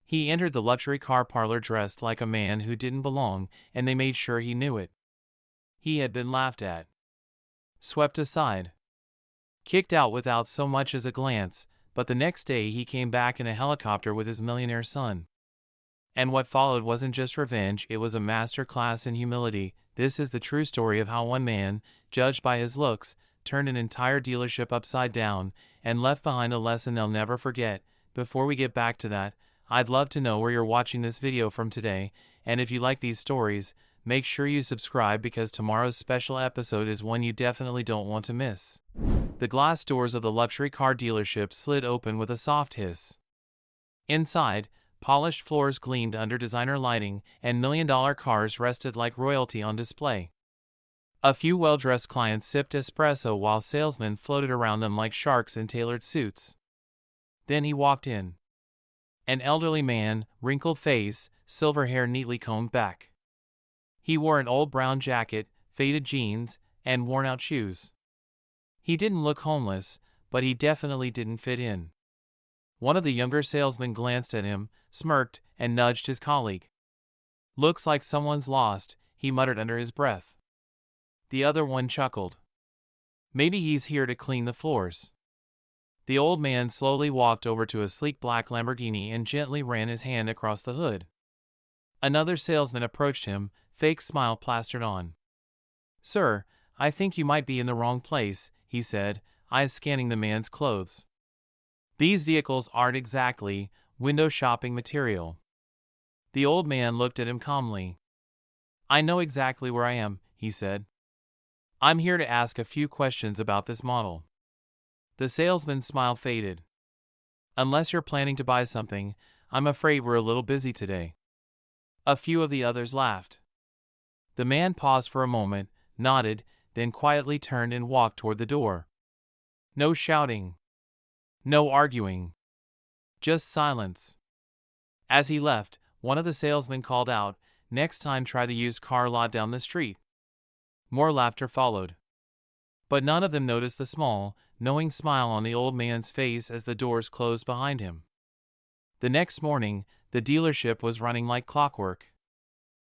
He entered the luxury car parlor dressed like a man who didn't belong, and they made sure he knew it. He had been laughed at, swept aside, kicked out without so much as a glance, but the next day he came back in a helicopter with his millionaire son. And what followed wasn't just revenge, it was a master class in humility. This is the true story of how one man, judged by his looks, turned an entire dealership upside down and left behind a lesson they'll never forget. Before we get back to that, I'd love to know where you're watching this video from today, and if you like these stories, make sure you subscribe because tomorrow's special episode is one you definitely don't want to miss. The glass doors of the luxury car dealership slid open with a soft hiss. Inside, polished floors gleamed under designer lighting, and million-dollar cars rested like royalty on display. A few well-dressed clients sipped espresso while salesmen floated around them like sharks in tailored suits. Then he walked in. An elderly man, wrinkled face, silver hair neatly combed back. He wore an old brown jacket, faded jeans, and worn-out shoes. He didn't look homeless, but he definitely didn't fit in. One of the younger salesmen glanced at him, smirked, and nudged his colleague. "Looks like someone's lost," he muttered under his breath. The other one chuckled. "Maybe he's here to clean the floors." The old man slowly walked over to a sleek black Lamborghini and gently ran his hand across the hood. Another salesman approached him, fake smile plastered on. "Sir, I think you might be in the wrong place," he said, eyes scanning the man's clothes. "These vehicles aren't exactly window shopping material." The old man looked at him calmly. "I know exactly where I am," he said. "I'm here to ask a few questions about this model." The salesman's smile faded. "Unless you're planning to buy something, I'm afraid we're a little busy today." A few of the others laughed. The man paused for a moment, nodded, then quietly turned and walked toward the door. No shouting. No arguing. Just silence. As he left, one of the salesmen called out, "Next time try the used car lot down the street." More laughter followed. But none of them noticed the small, knowing smile on the old man's face as the doors closed behind him. The next morning, the dealership was running like clockwork.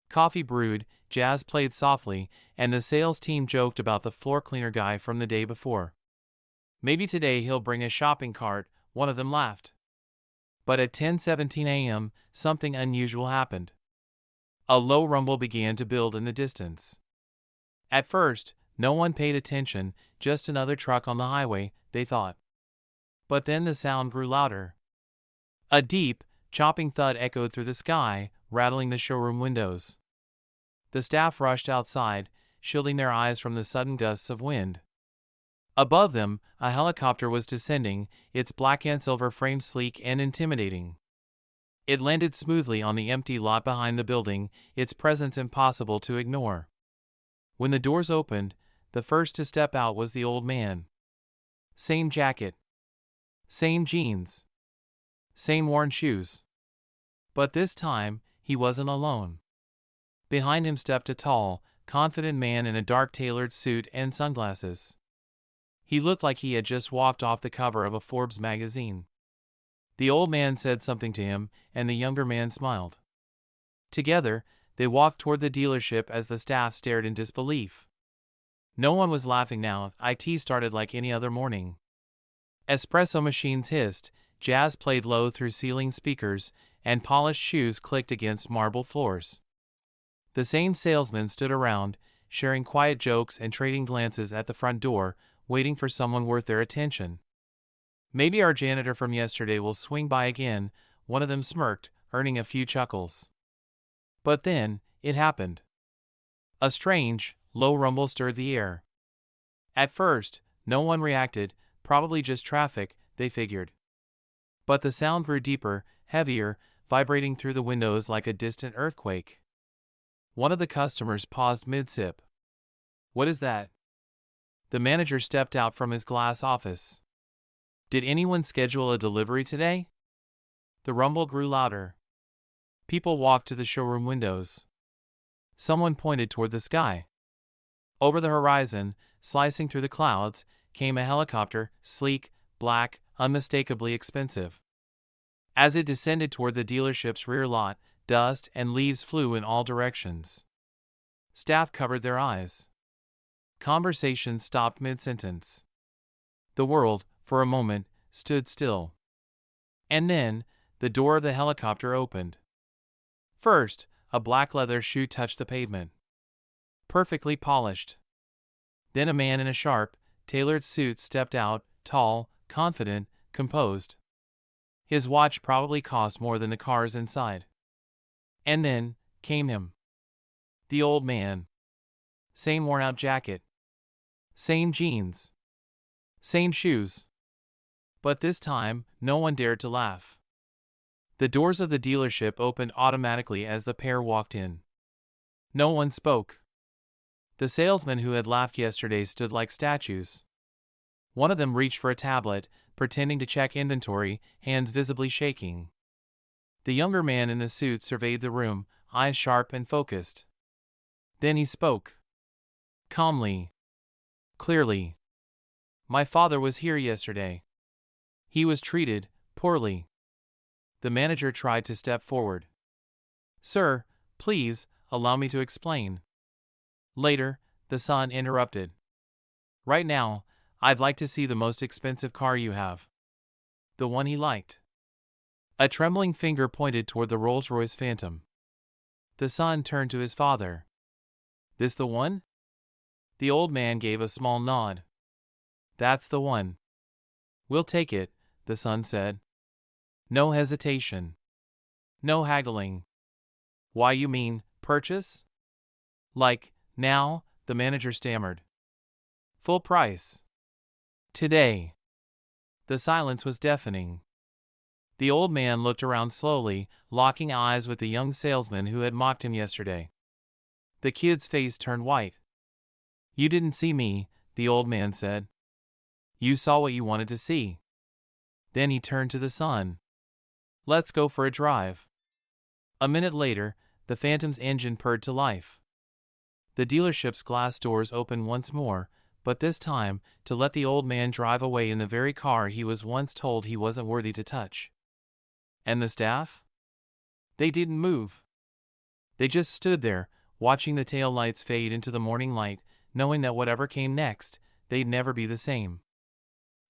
Coffee brewed, jazz played softly, and the sales team joked about the floor cleaner guy from the day before. "Maybe today he'll bring a shopping cart," one of them laughed. But at 10:17 a.m., something unusual happened. A low rumble began to build in the distance. At first, no one paid attention, just another truck on the highway, they thought. But then the sound grew louder. A deep, chopping thud echoed through the sky, rattling the showroom windows. The staff rushed outside, shielding their eyes from the sudden gusts of wind. Above them, a helicopter was descending, its black and silver frame sleek and intimidating. It landed smoothly on the empty lot behind the building, its presence impossible to ignore. When the doors opened, the first to step out was the old man. Same jacket. Same jeans. Same worn shoes. But this time, he wasn't alone. Behind him stepped a tall, confident man in a dark tailored suit and sunglasses. He looked like he had just walked off the cover of a Forbes magazine. The old man said something to him, and the younger man smiled. Together, they walked toward the dealership as the staff stared in disbelief. No one was laughing now. IT started like any other morning. Espresso machines hissed, jazz played low through ceiling speakers, and polished shoes clicked against marble floors. The same salesmen stood around, sharing quiet jokes and trading glances at the front door, waiting for someone worth their attention. "Maybe our janitor from yesterday will swing by again," one of them smirked, earning a few chuckles. But then, it happened. A strange, low rumble stirred the air. At first, no one reacted, probably just traffic, they figured. But the sound grew deeper, heavier, vibrating through the windows like a distant earthquake. One of the customers paused mid-sip. "What is that?" The manager stepped out from his glass office. "Did anyone schedule a delivery today?" The rumble grew louder. People walked to the showroom windows. Someone pointed toward the sky. Over the horizon, slicing through the clouds, came a helicopter, sleek, black, unmistakably expensive. As it descended toward the dealership's rear lot, dust and leaves flew in all directions. Staff covered their eyes. Conversation stopped mid-sentence. The world, for a moment, stood still. And then, the door of the helicopter opened. First, a black leather shoe touched the pavement. Perfectly polished. Then a man in a sharp, tailored suit stepped out, tall, confident, composed. His watch probably cost more than the cars inside. And then, came him. The old man. Same worn-out jacket. Same jeans. Same shoes. But this time, no one dared to laugh. The doors of the dealership opened automatically as the pair walked in. No one spoke. The salesmen who had laughed yesterday stood like statues. One of them reached for a tablet, pretending to check inventory, hands visibly shaking. The younger man in the suit surveyed the room, eyes sharp and focused. Then he spoke. Calmly. Clearly. My father was here yesterday. He was treated poorly. The manager tried to step forward. Sir, please, allow me to explain. Later, the son interrupted. Right now, I'd like to see the most expensive car you have. The one he liked. A trembling finger pointed toward the Rolls-Royce Phantom. The son turned to his father. This the one? The old man gave a small nod. That's the one. We'll take it, the son said. No hesitation. No haggling. Why, you mean, purchase? Like, now, the manager stammered. Full price. Today. The silence was deafening. The old man looked around slowly, locking eyes with the young salesman who had mocked him yesterday. The kid's face turned white. You didn't see me, the old man said. You saw what you wanted to see. Then he turned to the son. Let's go for a drive. A minute later, the Phantom's engine purred to life. The dealership's glass doors opened once more, but this time, to let the old man drive away in the very car he was once told he wasn't worthy to touch. And the staff? They didn't move. They just stood there, watching the tail lights fade into the morning light, knowing that whatever came next, they'd never be the same.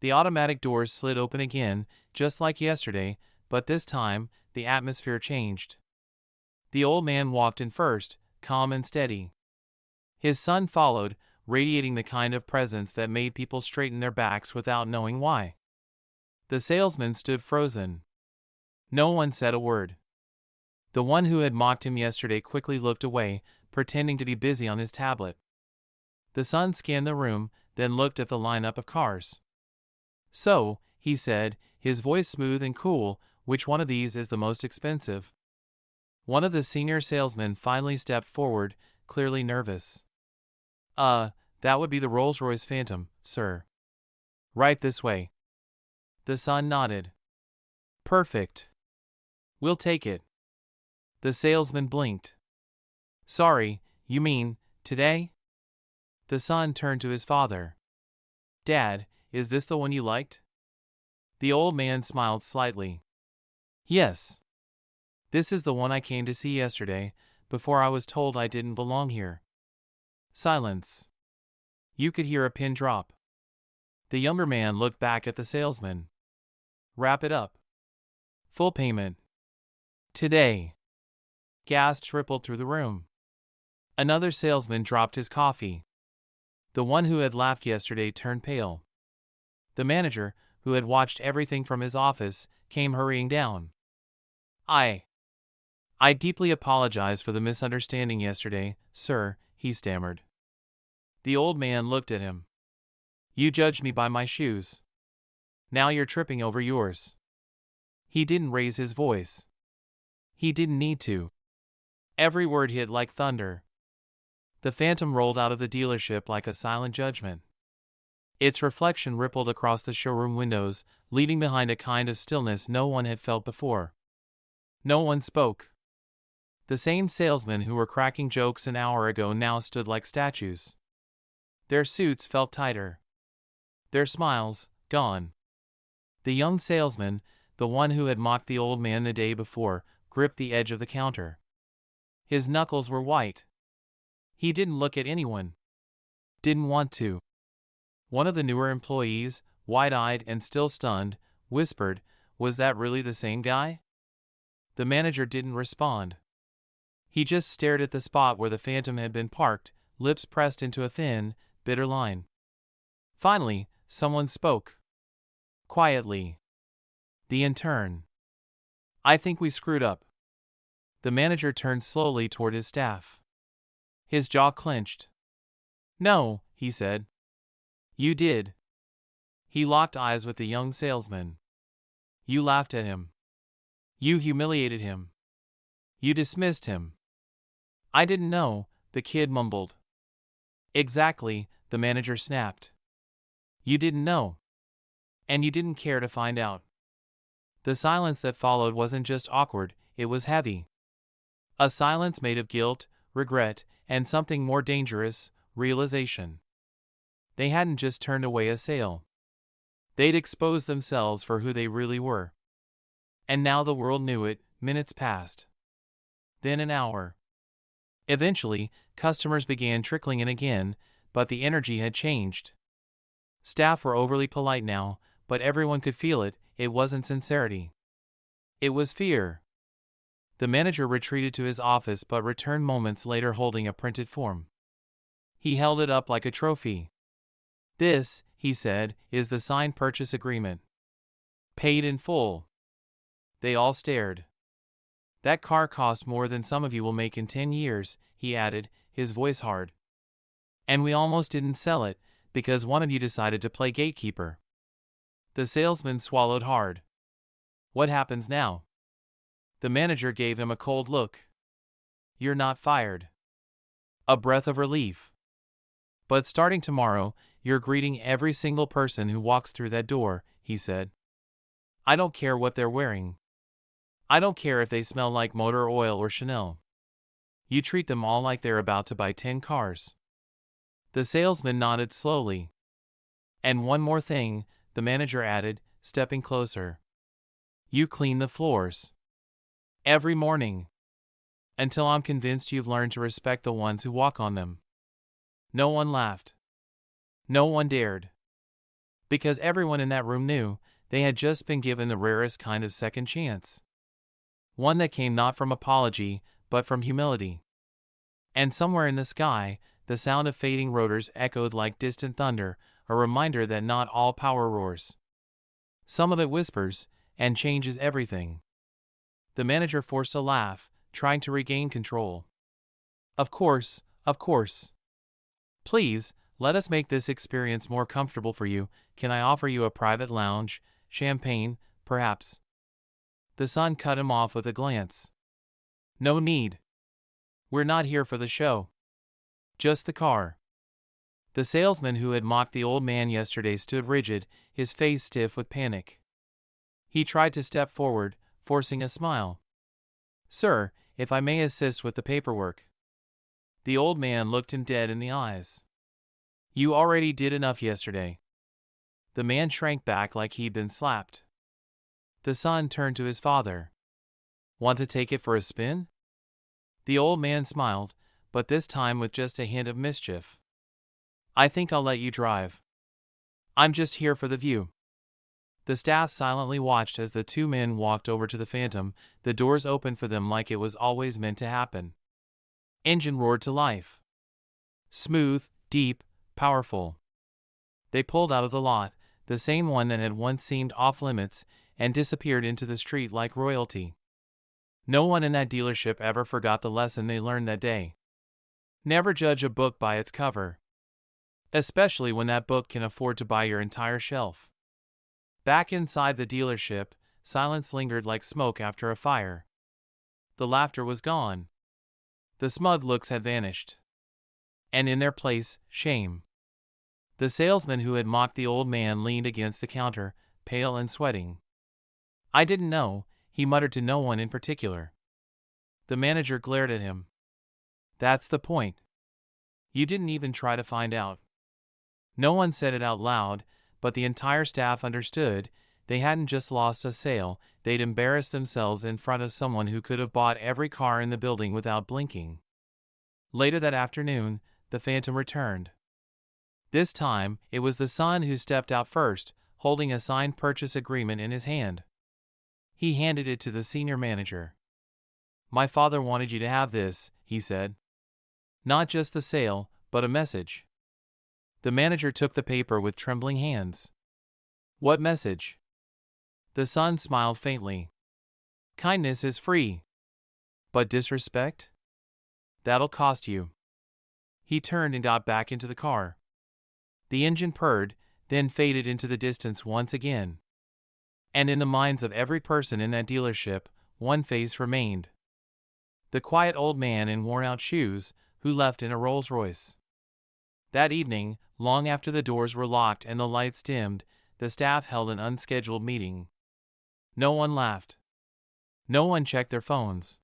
The automatic doors slid open again, just like yesterday, but this time, the atmosphere changed. The old man walked in first, calm and steady. His son followed, radiating the kind of presence that made people straighten their backs without knowing why. The salesman stood frozen. No one said a word. The one who had mocked him yesterday quickly looked away, pretending to be busy on his tablet. The son scanned the room, then looked at the lineup of cars. So, he said, his voice smooth and cool, which one of these is the most expensive? One of the senior salesmen finally stepped forward, clearly nervous. That would be the Rolls-Royce Phantom, sir. Right this way. The son nodded. Perfect. We'll take it. The salesman blinked. Sorry, you mean, today? The son turned to his father. Dad, is this the one you liked? The old man smiled slightly. Yes. This is the one I came to see yesterday, before I was told I didn't belong here. Silence. You could hear a pin drop. The younger man looked back at the salesman. Wrap it up. Full payment. Today. Gasps rippled through the room. Another salesman dropped his coffee. The one who had laughed yesterday turned pale. The manager, who had watched everything from his office, came hurrying down. I deeply apologize for the misunderstanding yesterday, sir, he stammered. The old man looked at him. You judged me by my shoes. Now you're tripping over yours. He didn't raise his voice. He didn't need to. Every word hit like thunder. The Phantom rolled out of the dealership like a silent judgment. Its reflection rippled across the showroom windows, leaving behind a kind of stillness no one had felt before. No one spoke. The same salesmen who were cracking jokes an hour ago now stood like statues. Their suits felt tighter. Their smiles, gone. The young salesman, the one who had mocked the old man the day before, gripped the edge of the counter. His knuckles were white. He didn't look at anyone. Didn't want to. One of the newer employees, wide-eyed and still stunned, whispered, "Was that really the same guy?" The manager didn't respond. He just stared at the spot where the Phantom had been parked, lips pressed into a thin, bitter line. Finally, someone spoke. Quietly. The intern. "I think we screwed up." The manager turned slowly toward his staff. His jaw clenched. "No," he said. "You did." He locked eyes with the young salesman. "You laughed at him. You humiliated him. You dismissed him." "I didn't know," the kid mumbled. "Exactly," the manager snapped. "You didn't know. And you didn't care to find out." The silence that followed wasn't just awkward, it was heavy. A silence made of guilt, regret, and something more dangerous, realization. They hadn't just turned away a sale. They'd exposed themselves for who they really were. And now the world knew it. Minutes passed. Then an hour. Eventually, customers began trickling in again, but the energy had changed. Staff were overly polite now, but everyone could feel it. It wasn't sincerity. It was fear. The manager retreated to his office but returned moments later holding a printed form. He held it up like a trophy. "This," he said, "is the signed purchase agreement. Paid in full." They all stared. "That car cost more than some of you will make in 10 years, he added, his voice hard. "And we almost didn't sell it, because one of you decided to play gatekeeper." The salesman swallowed hard. "What happens now?" The manager gave him a cold look. "You're not fired." A breath of relief. "But starting tomorrow, you're greeting every single person who walks through that door," he said. "I don't care what they're wearing. I don't care if they smell like motor oil or Chanel. You treat them all like they're about to buy 10 cars." The salesman nodded slowly. "And one more thing," the manager added, stepping closer. "You clean the floors. Every morning. Until I'm convinced you've learned to respect the ones who walk on them." No one laughed. No one dared. Because everyone in that room knew they had just been given the rarest kind of second chance. One that came not from apology, but from humility. And somewhere in the sky, the sound of fading rotors echoed like distant thunder, a reminder that not all power roars. Some of it whispers, and changes everything. The manager forced a laugh, trying to regain control. Of course. "Please, let us make this experience more comfortable for you. Can I offer you a private lounge, champagne, perhaps?" The son cut him off with a glance. "No need. We're not here for the show. Just the car." The salesman who had mocked the old man yesterday stood rigid, his face stiff with panic. He tried to step forward, forcing a smile. "Sir, if I may assist with the paperwork." The old man looked him dead in the eyes. "You already did enough yesterday." The man shrank back like he'd been slapped. The son turned to his father. "Want to take it for a spin?" The old man smiled, but this time with just a hint of mischief. "I think I'll let you drive. I'm just here for the view." The staff silently watched as the two men walked over to the Phantom, the doors opened for them like it was always meant to happen. Engine roared to life. Smooth, deep, powerful. They pulled out of the lot, the same one that had once seemed off-limits, and disappeared into the street like royalty. No one in that dealership ever forgot the lesson they learned that day. Never judge a book by its cover. Especially when that book can afford to buy your entire shelf. Back inside the dealership, silence lingered like smoke after a fire. The laughter was gone. The smug looks had vanished. And in their place, shame. The salesman who had mocked the old man leaned against the counter, pale and sweating. "I didn't know," he muttered to no one in particular. The manager glared at him. "That's the point. You didn't even try to find out." No one said it out loud, but the entire staff understood. they hadn't just lost a sale, they'd embarrassed themselves in front of someone who could have bought every car in the building without blinking. Later that afternoon, the phantom returned. This time, it was the son who stepped out first, holding a signed purchase agreement in his hand. He handed it to the senior manager. "My father wanted you to have this," he said. "Not just the sale, but a message." The manager took the paper with trembling hands. "What message?" The son smiled faintly. "Kindness is free. But disrespect? That'll cost you." He turned and got back into the car. The engine purred, then faded into the distance once again. And in the minds of every person in that dealership, one face remained. The quiet old man in worn-out shoes, who left in a Rolls-Royce. That evening, long after the doors were locked and the lights dimmed, the staff held an unscheduled meeting. No one laughed. No one checked their phones.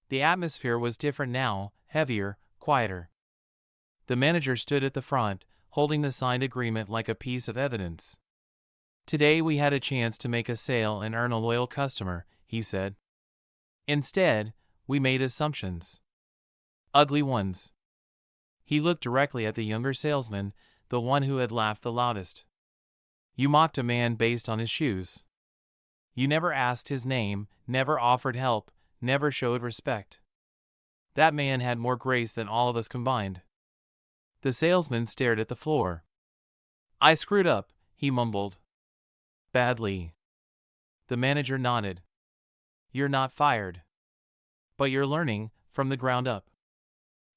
The atmosphere was different now, heavier, quieter. The manager stood at the front, holding the signed agreement like a piece of evidence. "Today we had a chance to make a sale and earn a loyal customer," he said. "Instead, we made assumptions. Ugly ones." He looked directly at the younger salesman, the one who had laughed the loudest. "You mocked a man based on his shoes. You never asked his name, never offered help, never showed respect. That man had more grace than all of us combined." The salesman stared at the floor. "I screwed up," he mumbled. "Badly." The manager nodded. "You're not fired. But you're learning, from the ground up.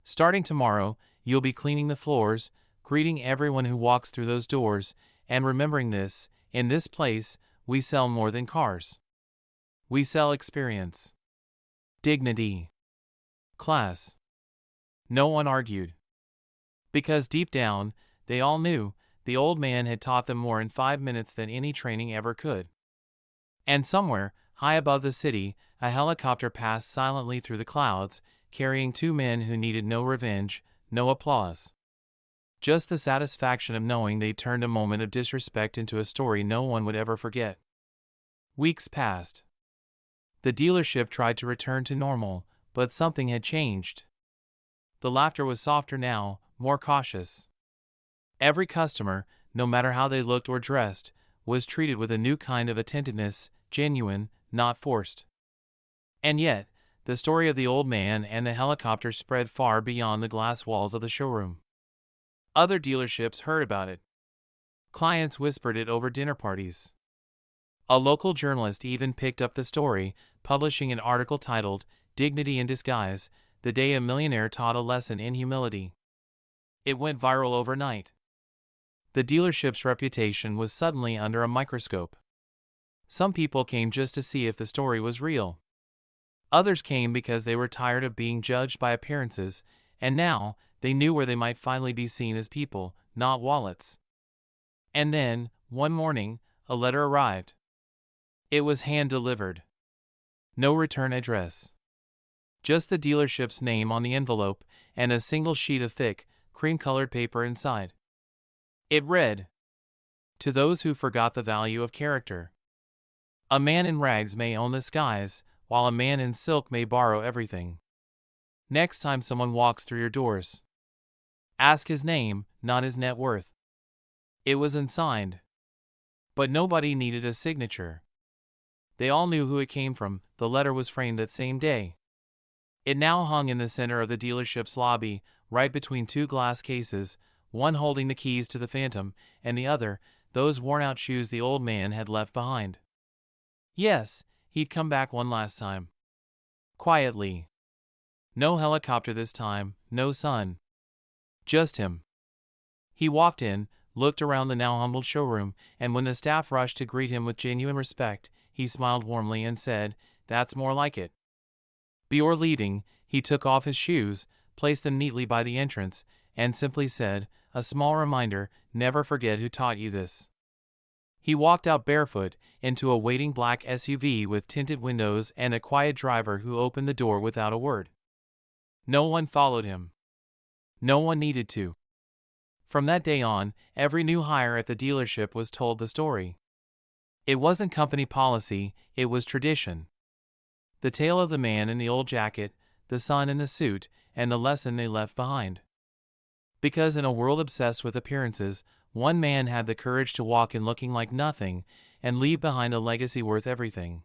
Starting tomorrow, you'll be cleaning the floors, greeting everyone who walks through those doors, and remembering this: in this place, we sell more than cars. We sell experience. Dignity. Class." No one argued. Because deep down, they all knew, the old man had taught them more in 5 minutes than any training ever could. And somewhere, high above the city, a helicopter passed silently through the clouds, carrying 2 men who needed no revenge, no applause. Just the satisfaction of knowing they'd turned a moment of disrespect into a story no one would ever forget. Weeks passed. The dealership tried to return to normal, but something had changed. The laughter was softer now, more cautious. Every customer, no matter how they looked or dressed, was treated with a new kind of attentiveness, genuine, not forced. And yet, the story of the old man and the helicopter spread far beyond the glass walls of the showroom. Other dealerships heard about it. Clients whispered it over dinner parties. A local journalist even picked up the story, publishing an article titled, "Dignity in Disguise: The Day a Millionaire Taught a Lesson in Humility." It went viral overnight. The dealership's reputation was suddenly under a microscope. Some people came just to see if the story was real. Others came because they were tired of being judged by appearances, and now they knew where they might finally be seen as people, not wallets. And then, one morning, a letter arrived. It was hand-delivered. No return address. Just the dealership's name on the envelope and a single sheet of thick, cream-colored paper inside. It read, "To those who forgot the value of character. A man in rags may own the skies, while a man in silk may borrow everything. Next time someone walks through your doors, ask his name, not his net worth." It was unsigned. But nobody needed a signature. They all knew who it came from. The letter was framed that same day. It now hung in the center of the dealership's lobby, right between 2 glass cases, one holding the keys to the Phantom, and the other, those worn-out shoes the old man had left behind. Yes, he'd come back one last time. Quietly. No helicopter this time, no sun. Just him. He walked in, looked around the now humbled showroom, and when the staff rushed to greet him with genuine respect, he smiled warmly and said, "That's more like it." Before leaving, he took off his shoes, placed them neatly by the entrance, and simply said, "A small reminder, never forget who taught you this." He walked out barefoot, into a waiting black SUV with tinted windows and a quiet driver who opened the door without a word. No one followed him. No one needed to. From that day on, every new hire at the dealership was told the story. It wasn't company policy, it was tradition. The tale of the man in the old jacket, the son in the suit, and the lesson they left behind. Because in a world obsessed with appearances, one man had the courage to walk in looking like nothing and leave behind a legacy worth everything.